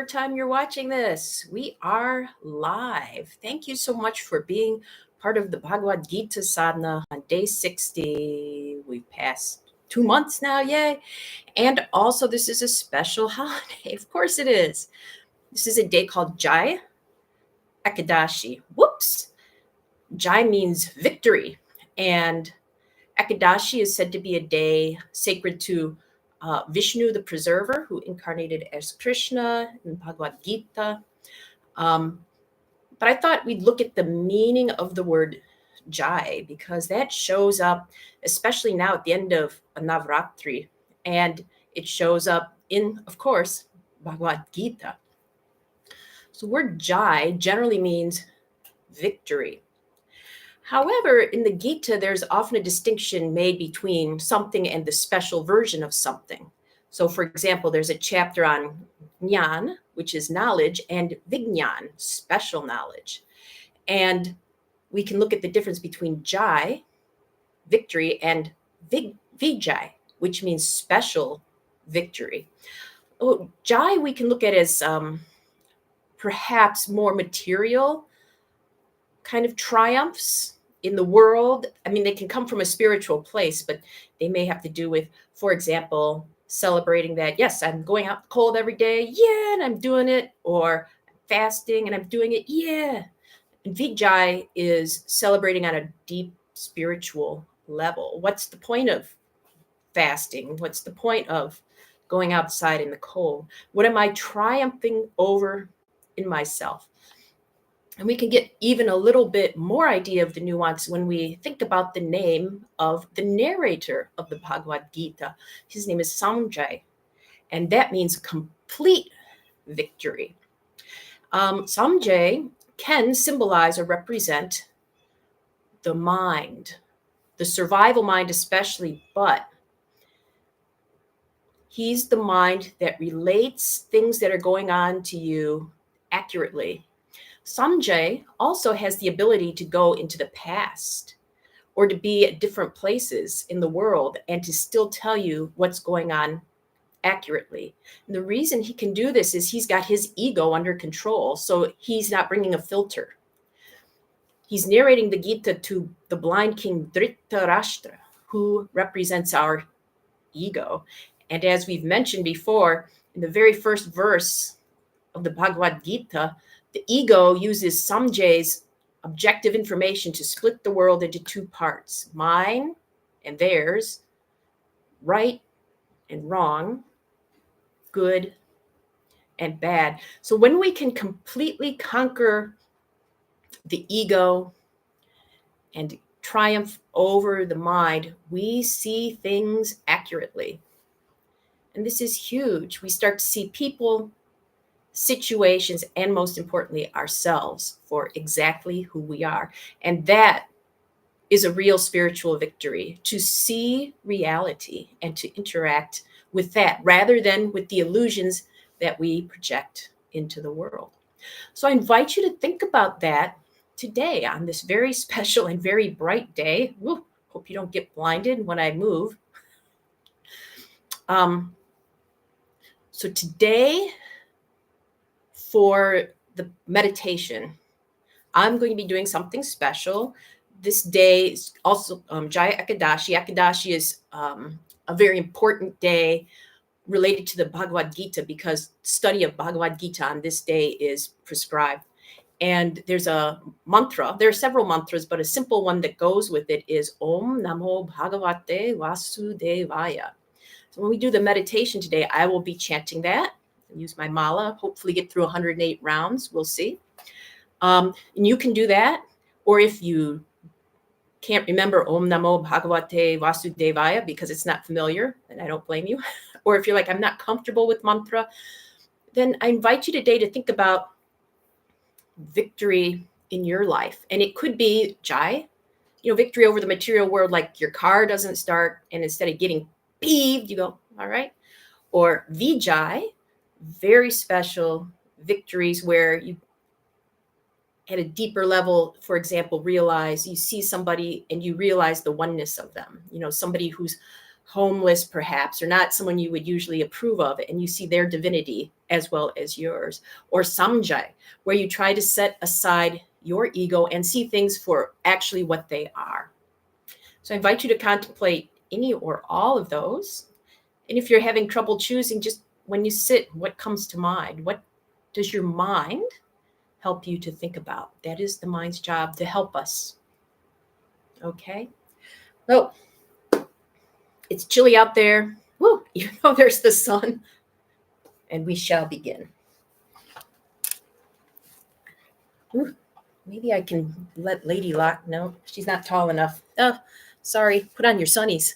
time you're watching this. We are live. Thank you so much for being part of the Bhagavad Gita Sadhana on day 60. We've passed 2 months now, yay. And also, this is a special holiday. Of course it is. This is a day called Jaya, Ekadashi. Whoops. Jai means victory. And Ekadashi is said to be a day sacred to Vishnu, the preserver, who incarnated as Krishna in Bhagavad Gita. But I thought we'd look at the meaning of the word Jai, because that shows up, especially now at the end of a Navratri, and it shows up in, of course, Bhagavad Gita. So the word Jai generally means victory. However, in the Gita, there's often a distinction made between something and the special version of something. So, for example, there's a chapter on Jnana, which is knowledge, and Vijnana, special knowledge. And we can look at the difference between Jai, victory, and Vijaya, which means special victory. Jai we can look at as perhaps more material kind of triumphs in the world. I mean, they can come from a spiritual place, but they may have to do with, for example, celebrating that, yes, I'm going out cold every day, yeah, and I'm doing it, or fasting and I'm doing it, yeah. And Vijaya is celebrating on a deep spiritual level. What's the point of fasting? What's the point of going outside in the cold? What am I triumphing over in myself? And we can get even a little bit more idea of the nuance when we think about the name of the narrator of the Bhagavad Gita. His name is Sanjaya, and that means complete victory. Sanjaya can symbolize or represent the mind, the survival mind especially, but he's the mind that relates things that are going on to you accurately. Sanjaya also has the ability to go into the past or to be at different places in the world and to still tell you what's going on accurately. And the reason he can do this is he's got his ego under control, so he's not bringing a filter. He's narrating the Gita to the blind king Dhritarashtra, who represents our ego. And as we've mentioned before, in the very first verse of the Bhagavad Gita, the ego uses Sanjaya's objective information to split the world into two parts, mine and theirs, right and wrong, good and bad. So when we can completely conquer the ego and triumph over the mind, we see things accurately. And this is huge. We start to see people, situations, and most importantly, ourselves for exactly who we are. And that is a real spiritual victory, to see reality and to interact with that rather than with the illusions that we project into the world. So I invite you to think about that today on this very special and very bright day. Woo, hope you don't get blinded when I move. So today, for the meditation, I'm going to be doing something special. This day is also Jaya Ekadashi. Ekadashi is a very important day related to the Bhagavad Gita because study of Bhagavad Gita on this day is prescribed. And there's a mantra. There are several mantras, but a simple one that goes with it is Om Namo Bhagavate Vasudevaya. So when we do the meditation today, I will be chanting that. Use my mala, hopefully get through 108 rounds. We'll see. And you can do that. Or if you can't remember Om Namo Bhagavate Vasudevaya because it's not familiar, then I don't blame you. Or if you're like, I'm not comfortable with mantra, then I invite you today to think about victory in your life. And it could be Jai, victory over the material world, like your car doesn't start and instead of getting peeved, you go, all right. Or Vijaya, very special victories where you at a deeper level, for example, you see somebody and you realize the oneness of them, somebody who's homeless perhaps, or not someone you would usually approve of, and you see their divinity as well as yours. Or Sanjaya, where you try to set aside your ego and see things for actually what they are. So I invite you to contemplate any or all of those. And if you're having trouble choosing, just when you sit, what comes to mind? What does your mind help you to think about? That is the mind's job, to help us. Okay? So it's chilly out there. Woo, you know there's the sun. And we shall begin. Ooh, maybe I can let Lady Lock. No, she's not tall enough. Oh, sorry. Put on your sunnies.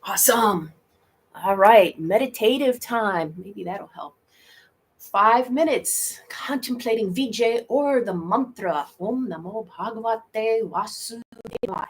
Awesome. All right, meditative time. Maybe that'll help. 5 minutes contemplating Vijaya or the mantra Om Namo Bhagavate Vasudevaya.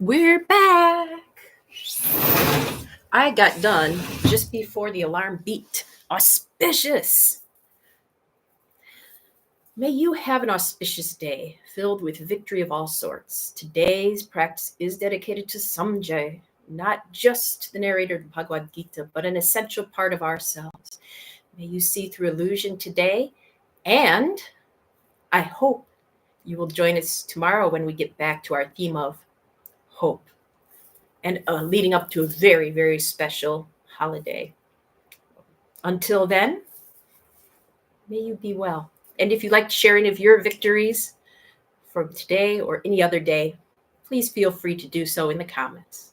We're back. I got done just before the alarm beat. Auspicious. May you have an auspicious day filled with victory of all sorts. Today's practice is dedicated to Sanjaya, not just the narrator of Bhagavad Gita, but an essential part of ourselves. May you see through illusion today, and I hope you will join us tomorrow when we get back to our theme of hope and leading up to a very, very special holiday. Until then, may you be well. And if you'd like to share any of your victories from today or any other day, please feel free to do so in the comments.